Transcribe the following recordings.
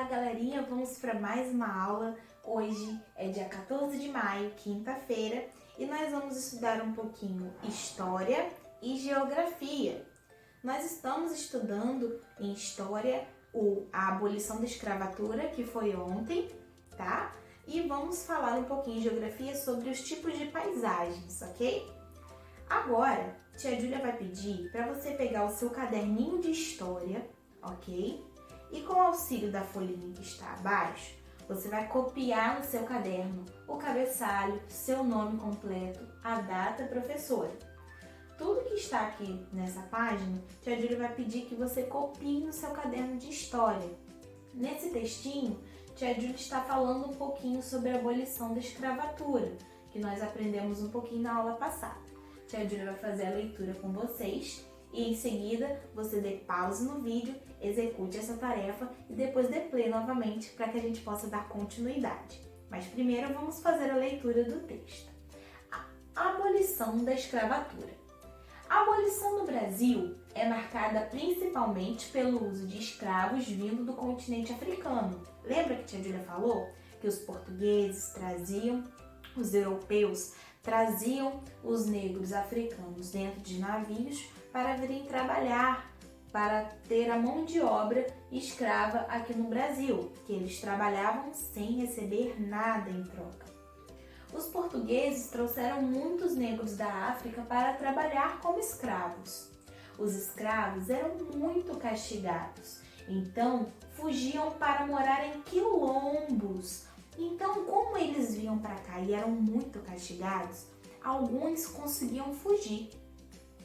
galerinha, vamos para mais uma aula. Hoje é dia 14 de maio, quinta-feira, e nós vamos estudar um pouquinho História e Geografia. Nós estamos estudando em História a abolição da escravatura, que foi ontem, tá? E vamos falar um pouquinho em Geografia sobre os tipos de paisagens, ok? Agora, tia Júlia vai pedir para você pegar o seu caderninho de História, ok? E com o auxílio da folhinha que está abaixo, você vai copiar no seu caderno o cabeçalho, seu nome completo, a data, professora. Tudo que está aqui nessa página, tia Júlia vai pedir que você copie no seu caderno de História. Nesse textinho, tia Júlia está falando um pouquinho sobre a abolição da escravatura, que nós aprendemos um pouquinho na aula passada. Tia Júlia vai fazer a leitura com vocês e em seguida você dê pause no vídeo, execute essa tarefa e depois dê play novamente para que a gente possa dar continuidade. Mas primeiro vamos fazer a leitura do texto. A abolição da escravatura. A abolição no Brasil é marcada principalmente pelo uso de escravos vindo do continente africano. Lembra que tia Júlia falou que os portugueses traziam, os europeus traziam os negros africanos dentro de navios para virem trabalhar, para ter a mão de obra escrava aqui no Brasil, que eles trabalhavam sem receber nada em troca. Os portugueses trouxeram muitos negros da África para trabalhar como escravos. Os escravos eram muito castigados, então fugiam para morar em quilombos. Então, como eles vinham para cá e eram muito castigados, alguns conseguiam fugir.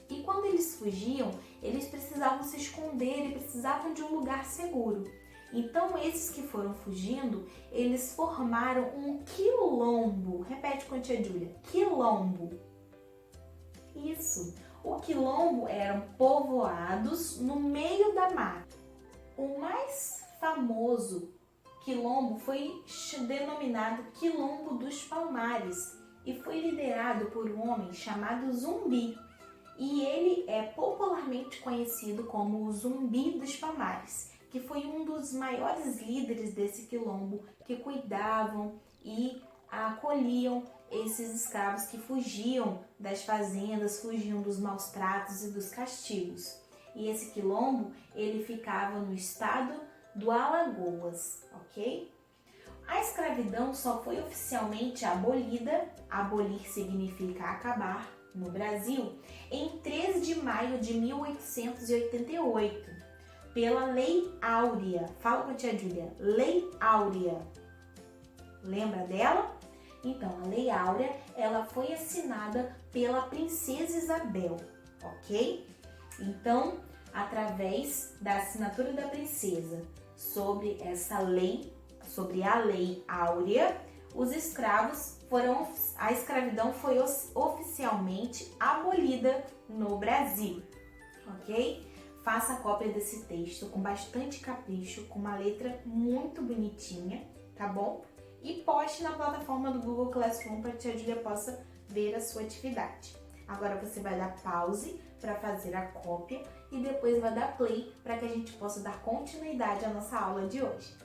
E quando eles fugiam, eles precisavam se esconder e precisavam de um lugar seguro. Então, esses que foram fugindo, eles formaram um quilombo. Repete com a tia Júlia. Quilombo. Isso. O quilombo eram povoados no meio da mata. O mais famoso quilombo foi denominado Quilombo dos Palmares e foi liderado por um homem chamado Zumbi. E ele é popularmente conhecido como o Zumbi dos Palmares, que foi um dos maiores líderes desse quilombo que cuidavam e acolhiam esses escravos que fugiam das fazendas, fugiam dos maus tratos e dos castigos. E esse quilombo, ele ficava no estado do Alagoas, ok? A escravidão só foi oficialmente abolida, abolir significa acabar, no Brasil, em 13 de maio de 1888, pela Lei Áurea. Fala com a tia Júlia, Lei Áurea. Lembra dela? Então, a Lei Áurea, ela foi assinada pela Princesa Isabel, ok? Então, através da assinatura da princesa sobre essa lei, sobre a Lei Áurea, os escravos a escravidão foi oficialmente abolida no Brasil, ok? Faça a cópia desse texto com bastante capricho, com uma letra muito bonitinha, tá bom? E poste na plataforma do Google Classroom para que a Júlia possa ver a sua atividade. Agora você vai dar pause para fazer a cópia e depois vai dar play para que a gente possa dar continuidade à nossa aula de hoje.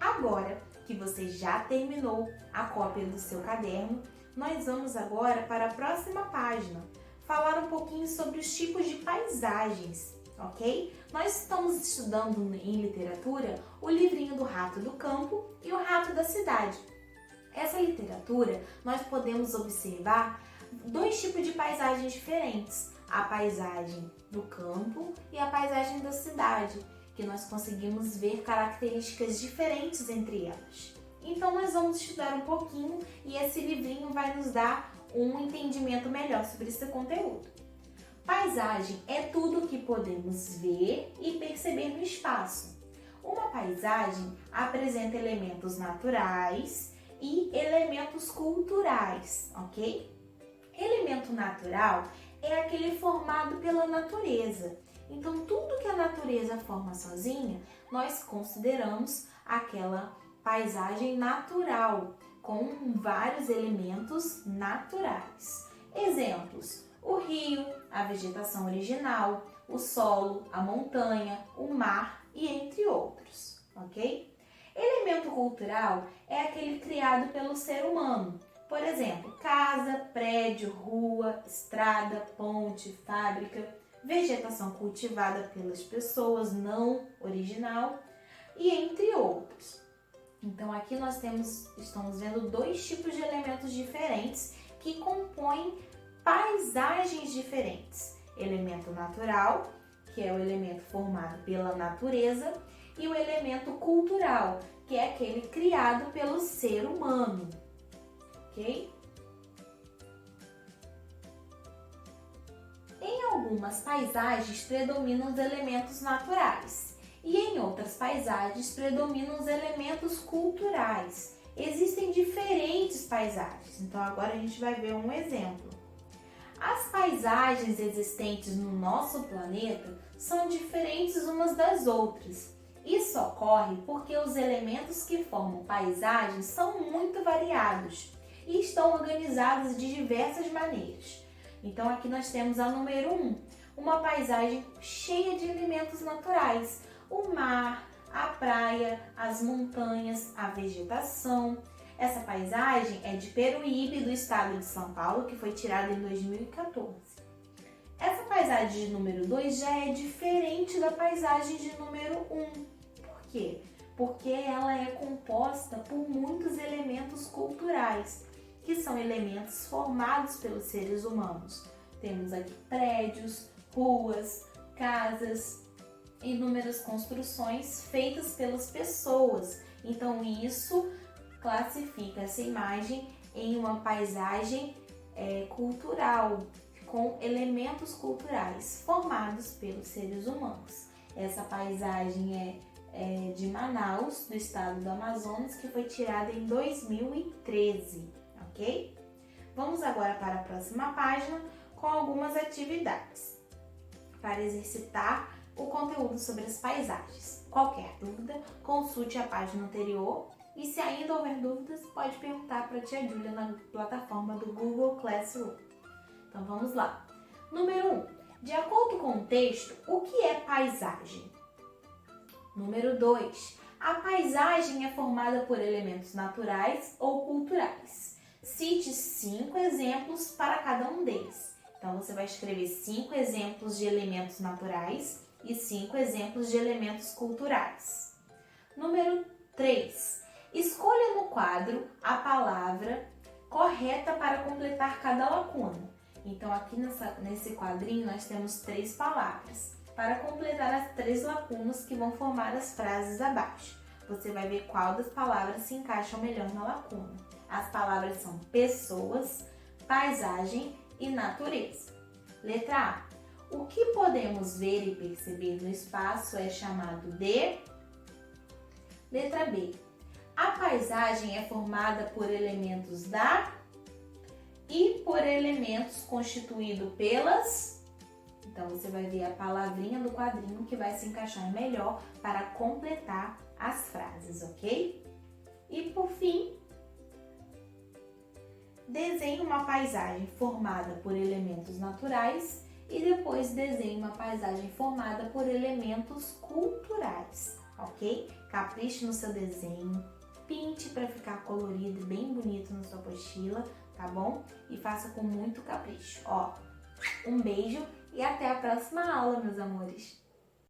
Agora que você já terminou a cópia do seu caderno, nós vamos agora para a próxima página, falar um pouquinho sobre os tipos de paisagens, ok? Nós estamos estudando em literatura o livrinho do Rato do Campo e o Rato da Cidade. Essa literatura, nós podemos observar dois tipos de paisagens diferentes, a paisagem do campo e a paisagem da cidade, que nós conseguimos ver características diferentes entre elas. Então nós vamos estudar um pouquinho e esse livrinho vai nos dar um entendimento melhor sobre esse conteúdo. Paisagem é tudo o que podemos ver e perceber no espaço. Uma paisagem apresenta elementos naturais e elementos culturais, ok? Elemento natural é aquele formado pela natureza. Então, tudo que a natureza forma sozinha, nós consideramos aquela paisagem natural, com vários elementos naturais. Exemplos: o rio, a vegetação original, o solo, a montanha, o mar e entre outros, ok? Elemento cultural é aquele criado pelo ser humano. Por exemplo, casa, prédio, rua, estrada, ponte, fábrica, vegetação cultivada pelas pessoas, não original, e entre outros. Então aqui nós estamos vendo dois tipos de elementos diferentes que compõem paisagens diferentes. Elemento natural, que é o elemento formado pela natureza, e o elemento cultural, que é aquele criado pelo ser humano, ok? Em algumas paisagens predominam os elementos naturais e em outras paisagens predominam os elementos culturais. Existem diferentes paisagens, então agora a gente vai ver um exemplo. As paisagens existentes no nosso planeta são diferentes umas das outras. Isso ocorre porque os elementos que formam paisagens são muito variados e estão organizados de diversas maneiras. Então aqui nós temos a número 1, uma paisagem cheia de elementos naturais. O mar, a praia, as montanhas, a vegetação. Essa paisagem é de Peruíbe, do estado de São Paulo, que foi tirada em 2014. Essa paisagem de número 2 já é diferente da paisagem de número 1. Por quê? Porque ela é composta por muitos elementos culturais, que são elementos formados pelos seres humanos. Temos aqui prédios, ruas, casas, inúmeras construções feitas pelas pessoas. Então isso classifica essa imagem em uma paisagem cultural, com elementos culturais formados pelos seres humanos. Essa paisagem é de Manaus, do estado do Amazonas, que foi tirada em 2013, ok? Vamos agora para a próxima página com algumas atividades para exercitar o conteúdo sobre as paisagens. Qualquer dúvida, consulte a página anterior e se ainda houver dúvidas, pode perguntar para a tia Júlia na plataforma do Google Classroom. Então vamos lá. Número 1. De acordo com o texto, o que é paisagem? Número 2. A paisagem é formada por elementos naturais ou culturais. Cite 5 exemplos para cada um deles. Então você vai escrever 5 exemplos de elementos naturais e 5 exemplos de elementos culturais. Número 3. Escolha no quadro a palavra correta para completar cada lacuna. Então aqui nesse quadrinho nós temos 3 palavras para completar as 3 lacunas que vão formar as frases abaixo. Você vai ver qual das palavras se encaixam melhor na lacuna. As palavras são pessoas, paisagem e natureza. Letra A. O que podemos ver e perceber no espaço é chamado de... Letra B. A paisagem é formada por elementos da e por elementos constituídos pelas... Então você vai ver a palavrinha do quadrinho que vai se encaixar melhor para completar as frases, ok? E por fim, desenhe uma paisagem formada por elementos naturais e depois desenhe uma paisagem formada por elementos culturais, ok? Capriche no seu desenho, pinte para ficar colorido e bem bonito na sua apostila, tá bom? E faça com muito capricho. Ó, um beijo e até a próxima aula, meus amores!